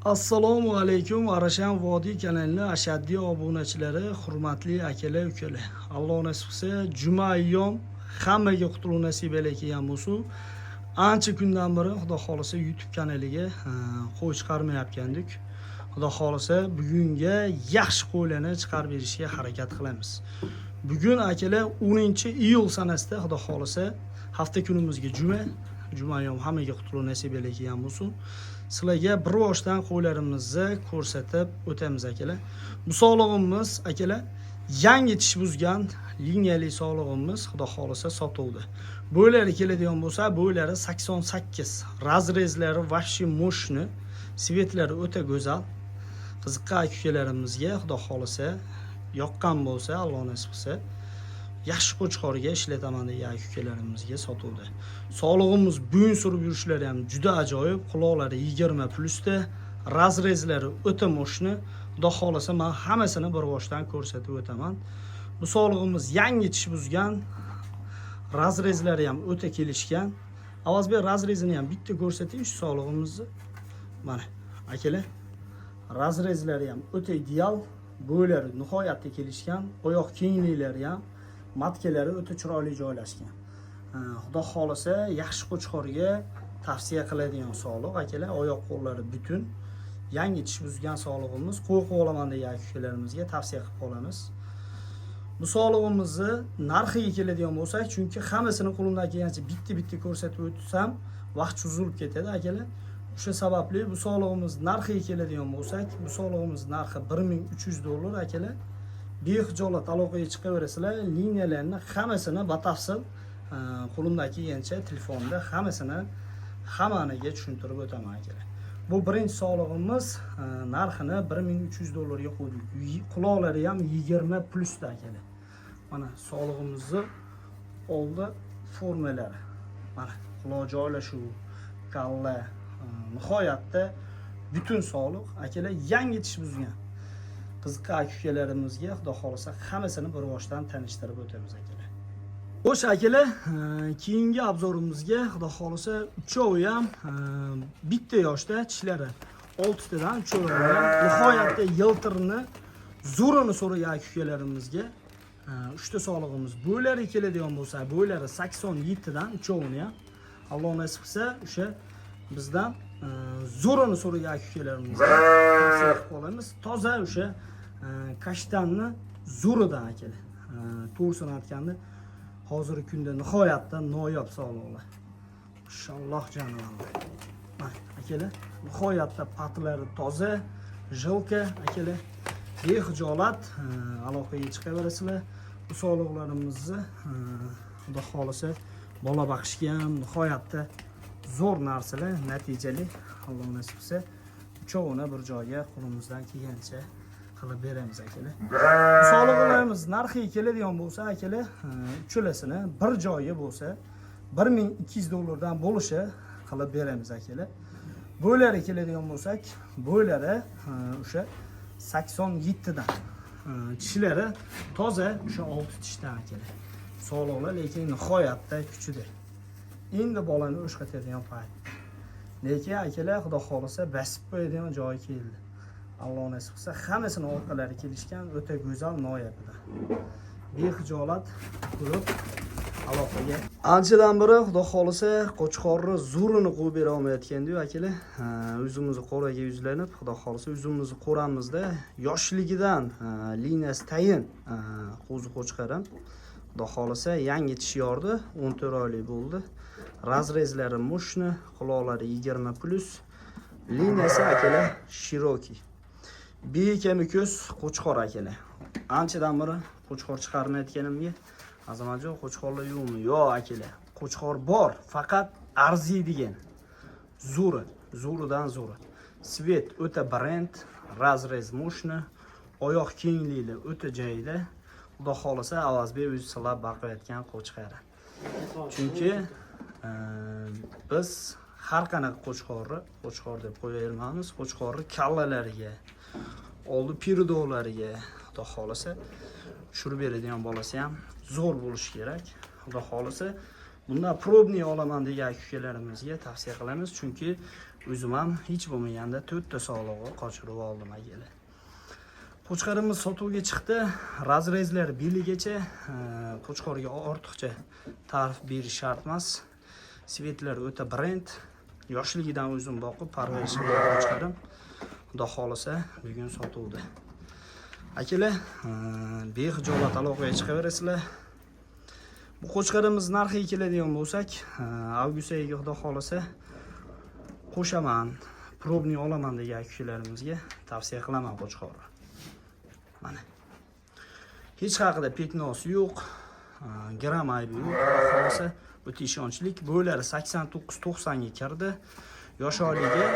Assalomu alaykum. Arashan Vodiy kanalining ashaddiy obunachilari, hurmatli akalar, ukalar. Alloh nasib qilsa, juma ayyom hammaga quturuq nasib etgan bo'lsin. Ancha kundan beri Xudo xolisa YouTube kanaliga qo'y chiqarmayotgandik. Xudo xolisa bugunga yaxshi qo'ylarni chiqarib berishga harakat qilamiz. Bugun akalar 10-iyul sanasida Xudo xolisa hafta kunimizga juma ayyom hammaga quturuq nasib etgan bo'lsin. Sizlarga bir boshdan qo'ylarimizni ko'rsatib o'tamiz akalar. Bu sog'lig'imiz akalar yangi tish buzgan liniyali sog'lig'imiz Xudo xolisa sotuvdi. Bo'ylari keladigan bo'lsa, bo'ylari 88, razrezlari vahshiy mo'shni, svetlari o'ta go'zal. Qiziqqan akalarimizga Xudo xolisa yoqqan bo'lsa, Alloh nasib qilsa yaxshi qo'chqorga ishlataman degan akalarimizga sotuvdi. Sog'lig'imiz bo'yin surib yurishlari ham juda ajoyib. Quloqlari 20+da, razrezlari o'ta mo'shni. Xudo xolisa men hammasini bir boshdan ko'rsatib o'taman. Bu sog'lig'imiz yangi tish buzgan, razrezlari ham o'ta kelishgan. Avazbek razrezini ham bitta ko'rsataylik shu sog'lig'imizni. Mana akalar, razrezlari ham o'ta ideal, bo'ylari nihoyatda kelishgan, oyoq kengliklari ham, matkalari o'ta chiroyli joylashgan. Xudo xolisa yaxshi qo'chqorga tavsiya qiladigan sog'liq akalar, oyoq qo'llari butun. Yangi tish buzgan sog'lig'imiz, qo'y olaman degan akalarimizga tavsiya qilib qolamiz. Bu sog'lig'imizni narxiga keladigan bo'lsak, chunki hammasini qo'limdan kelgancha bitta ko'rsatib o'tsam, vaqt cho'zilib ketadi akalar. O'sha sababli bu sog'lig'imiz narxiga keladigan bo'lsak, bu sog'lig'imiz narxi $1300 akalar. Behijolat aloqaga chiqaverasizlar, liniyalarni hammasini batafsil qo'limdan kelgancha telefonda hammaniga tushuntirib o'taman akalar. Bu birinchi sog'lig'imiz, narxini $1300 ga qo'ydik. Quloqlari ham 20+da akalar. Mana sog'lig'imizni oldi formalari. Mana quloq joylashuvi, kalla, nihoyatda butun sog'liq akalar, yangi tish buzgan. Qiziqqan akalarimizga Xudo xolisa hammasini bir boshdan tanishtirib o'tamiz akalar. Xo'sh akalar, keyingi obzorimizga Xudo xolisa uchovi ham bitta yoshda tishlari 6 tadan uchovi ham nihoyatda yiltirni zo'rini so'ragan akalarimizga 3 ta sog'lig'imiz. Bo'ylari keladigan bo'lsa, bo'ylari 87 dan uchovini ham Alloh nasib qilsa o'sha bizdan zo'rini so'ragan akalarimizga tavsiya qilib qolamiz. Toza o'sha kashtanni zo'ridan akalar. To'g'risini aytganda hozirgi kunda nihoyatda noyob sog'liqlar. Inshaalloh janobi. Mana akalar, nihoyatda patlari toza, jilka akalar. Behijolat aloqaga chiqaverasizlar. Bu sog'liqlarimizni Xudo xolisa bola boqishga ham nihoyatda zo'r narsalar, natijali. Alloh nasib qilsa uchovini bir joyga qo'limizdan kelgancha qilib beramiz akalar. Sog'lig'larimiz narxiga keladigan bo'lsa akalar, uchalasini bir joyga bo'lsa $1200 dan bo'lishi qilib beramiz akalar. Bo'ylari keladigan bo'lsak, bo'ylari o'sha 87 dan. Tishlari toza, o'sha 6 tishdan akalar. Sog'liqlar lekin nihoyatda kuchli. Endi bolani o'shqatadigan payt. Lekin akalar Xudo xolisa basib qo'yadigan joyi keldi. Alloh nasib qilsa hammasini orqalari kelishgan, o'ta go'zal noyabida. Behijolat bo'lib aloqaga. Anchadan beri Xudo xolisa qo'chqorni zo'rini qo'yib bera olmayotgan-ku akalar. O'zimizni qo'raga yuzlanib, Xudo xolisa o'zimizni qo'ramizda yoshligidan liniyasi tayin qo'zi qo'chqaram. Xudo xolisa yangi tish yordi, 14 oylik bo'ldi. Razrezlari mo'shni, quloqlari 20+, liniyasi akalar shiroki. Bekami ko'z qo'chqor akalar. Anchadan beri qo'chqor chiqarmayotganimga Azamatjon qo'chqorlar yo'qmi? Yo'q akalar. Qo'chqor bor, faqat arziydigan. Zo'ridan zo'ri. Svet o'ta brend, razrez mo'shni, oyoq kengligi o'ta joyida. Xudo xolisa Avazbek o'zi silab boqayotgan qo'chqari. Chunki biz har qanaqa qo'chqor deb qo'yaveramiz. Qo'chqorni kallalariga, oldi piridolariga Xudo xolisa tushirib beradigan bolasi ham zo'r bo'lishi kerak. Xudo xolisa bundan probniy olaman degan akalarimizga tavsiya qilamiz, chunki O'zim ham hech bo'lmaganda 4 ta sog'lig'i qochirib oldim akalar. Qo'chqarimiz sotuvga chiqdi. Razrezlar beligacha qo'chqorga ortiqcha tarif berish shart emas. Svetlar o'ta brend. Yoshligidan o'zim boqib parvarish qilgan qo'chqarim. Xudo xolisa bugun sotuvda. Akalar, behijolat aloqaga chiqaverasizlar. Bu qo'chqarimiz narxiga keladigan bo'lsak, avgust oyiga xudo xolisa qo'shaman, probni olaman degan kishilarimizga tavsiya qilaman qo'chqorni. Mana. Hech haqida petnosi yo'q, gram aybi yo'q. Xolisa o'ta ishonchlik. Bo'ylari 89-90 ga kirdi. Yosh oyligiga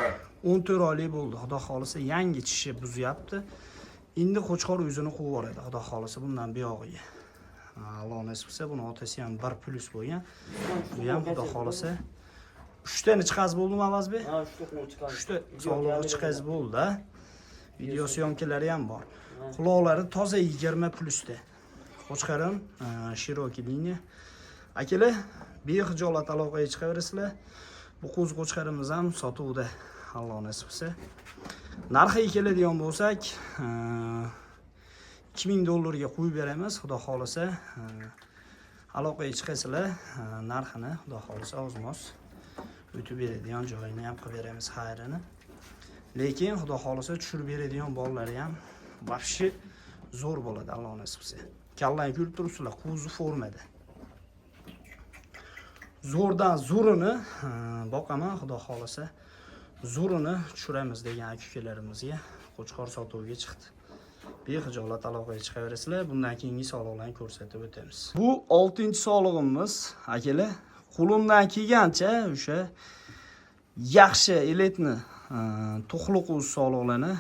14 oylik bo'ldi. Xudo xolisa yangi tishi buzyapti. Endi qo'chqor o'zini quvib oladi. Xudo xolisa bundan buyog'iga. Alloh nasib qilsa, buni otasi ham 1+ bo'lgan. Bu ham xudo xolisa 3 tani chiqaz bo'ldimi Avazbek? Ha, 3 ta chiqaz. 3 ta sog'lig'i chiqaz bo'ldi. Video syomkalari ham bor. Quloqlari toza 20+ da. Qo'chqarim Cherokee liniya. Akalar, behijolat aloqaga chiqaverasizlar. Bu qo'z qo'chqarimiz ham sotuvda. Alloh nasib qilsa. Narxiga keladigan bo'lsak, $2000 ga qo'yib beramiz. Xudo xolisa aloqaga chiqasizlar, narxini xudo xolisa ozmos o'tib beradigan joyini ham qilib beramiz xayrini. Lekin xudo xolisa tushirib beradigan bolalari ham vobshe zo'r bo'ladi, Alloh nasib qilsa. Kallang ko'rib turibsizlar, qo'zi formada. Zo'rdan zo'rini boqaman, xudo xolisa zo'rini tushiramiz degan akukalarimizga qo'chqor sotuvga chiqdi. Behijolat aloqaga chiqaverasizlar. Bundan keyingi sog'liqlarni ko'rsatib o'tamiz. Bu 6-sog'lig'imiz, akalar. Qo'limdan kelgancha o'sha yaxshi eletni to'qli qo'z sog'liqlarni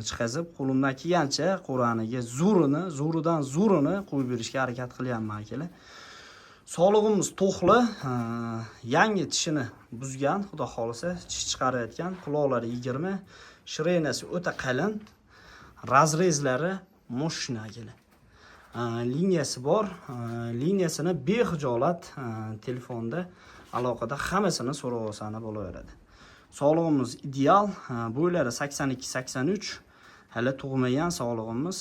chiqazib, qo'limdan kelgancha qo'raniga zo'ridan zo'rini qo'yib berishga harakat qilyapman, akalar. Sog'lig'imiz to'qli, yangi tishini buzgan, xudo xolisa tish chiqarayotgan, quloqlari 20, shrenasi o'ta qalin. Razrezlari moshina akalar. Liniyasi bor. Liniyasini behijolat telefonda aloqada hammasini so'rab olsani bo'laveradi. Sog'lig'imiz ideal. Bo'ylari 82-83. Hali tug'magan sog'lig'imiz.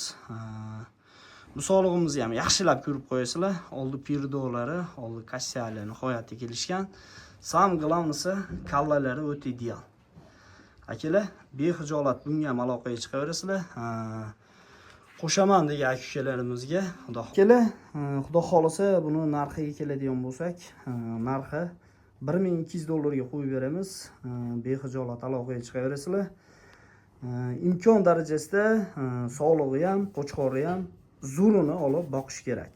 Bu sog'lig'imizni ham yaxshilab ko'rib qo'yasizlar. Oldi pirdolari, oldi kassiyali nihoyatda kelishgan. Sam glavnisi kallalari o'ta ideal. Akalar, behijolat bunga ham aloqaga chiqaverasizlar. Qo'shaman degan akukalarimizga xudo xolisa buni narxiga keladigan bo'lsak, narxi $1200 ga qo'yib beramiz. Behijolat aloqaga chiqaverasizlar. Imkon darajasida sog'lig'i ham, qo'chqori ham zo'rini olib boqish kerak.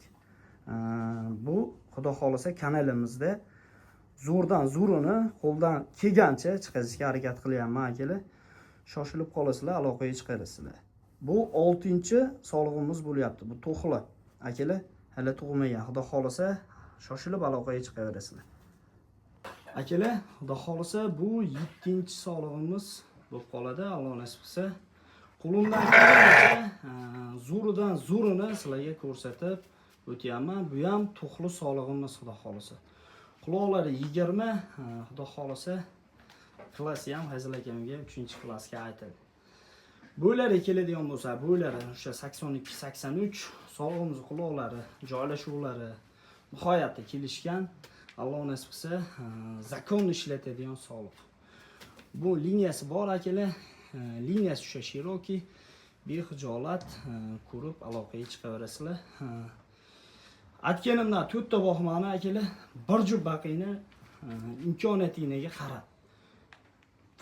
Bu xudo xolisa kanalimizda zo'rdan zo'rini qo'ldan kelgancha chiqazishga harakat qilyapman, akalar. Shoshilib qolasizlar, aloqaga chiqarasizlar. Bu 6-sog'lig'imiz bo'lyapti. Bu to'qli. Akalar, hali tug'magan. Xudo xolisa shoshilib aloqaga chiqaverasizlar. Akalar, xudo xolisa bu 7-sog'lig'imiz bo'lib qoladi, Alloh nasib qilsa. Qo'limdan kelgancha zo'ridan zo'rini sizlarga ko'rsatib o'tyapman. Bu ham to'qli sog'lig'imiz, xudo xolisa. Quloqlari 20, xudo xolisa klassi ham Hazil akamga 3-klassga aytadi. Bo'ylari keladigan bo'lsa, bo'ylari o'sha 82-83, sog'lig'imiz quloqlari, joylashuvlari nihoyatda kelishgan. Alloh nasib qilsa, zakon ishlatadigan sog'liq. Bu liniyasi bor, akalar. Liniyasi o'sha Cherokee, behijolat ko'rib aloqaga chiqaverasizlar. Aytganimdan 4 ta boqmani, akalar, bir jup baqingni imkoniyatingizga qarab.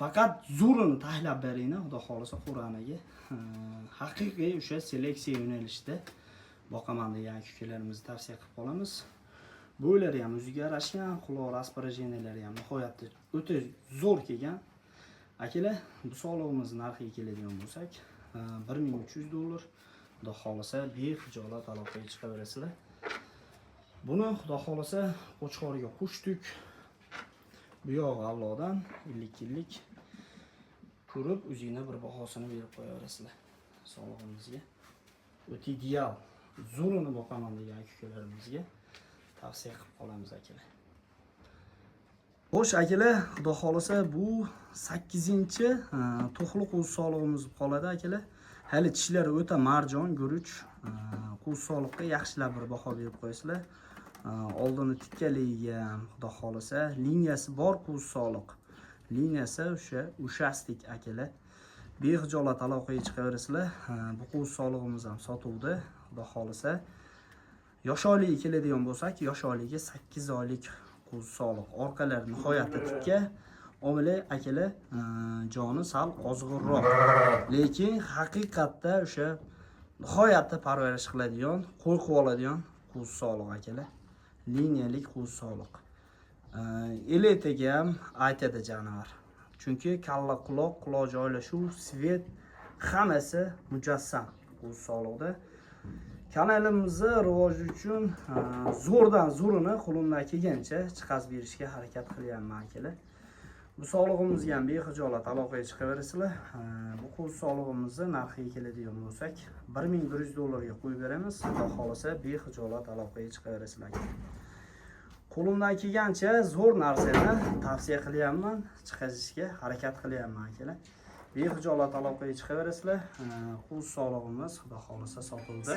Faqat zo'rini tahlab beringlar, xudo xolisa qo'raniga. Haqiqiy o'sha seleksiya yo'nalishida boqaman degan kukalarimizni tavsiya qilib qolamiz. Bo'ylari ham o'ziga yarashgan, quloq rasparajinalari ham nihoyatda o'ta zo'r kelgan. Akalar, bu sog'lig'imiz narxiga keladigan bo'lsak, $1300. Xudo xolisa behijolat aloqaga chiqaverasizlar. Buni xudo xolisa qo'chqoriga qo'shdik. Bu yog'i Allohdan 50 ko'rib, o'zingizga bir bahosini berib qo'yaverasizlar. Sog'lig'imizga o'ta ideal, zo'rini boqaman degan akukalarimizga tavsiya qilib qolamiz, akalar. Xo'sh akalar, xudo xolasa bu 8-chi to'qli qo'z sog'lig'imiz qoladi akalar. Hali tishlari o'ta marjon, guruch. Qo'z sog'liqqa yaxshilab bir baho berib qo'yasizlar. Oldini tikkaligiga ham xudo xolasa liniyasi bor qo'z sog'liq. Liniyasi o'shastik akalar. Bexijolat aloqaga chiqaverasizlar. Bu qo'z sog'lig'imiz ham sotuvda, xudo xolasa. Yosh oyligiga keladigan bo'lsak, yosh oyligiga 8 oylik qo'z sog'liq. Orqalari nihoyatda tikka. Omile akalar joni sal ozg'inroq. Lekin haqiqatda o'sha nihoyatda parvarish qiladigan, qo'rqib oladigan qo'z sog'liq akalar. Liniyalik qo'z sog'liq. Eletiga ham aytadi janavar. Chunki kalla quloq, quloq joylashuv, svet hammasi mujassam qo'z sog'liqda. Kanalimizni rivoji uchun zo'rdan zo'rini qo'limdan kelgancha chiqaz berishga harakat qilyapman akalar. Bu sog'lig'imizga ham bexijolat aloqaga chiqaverasizlar. Bu qo'z sog'lig'imizni narxiga keladigan bo'lsak, $1100 qo'yib beramiz. Xudo xolasa bexijolat aloqaga chiqaverasizlar. Qo'limdan kelgancha zo'r narsani tavsiya qilyapman, chiqazishga harakat qilyapman akalar. Bexijolat aloqaga chiqaverasizlar. Qo'z sog'lig'imiz xudo xolasa sotuvda.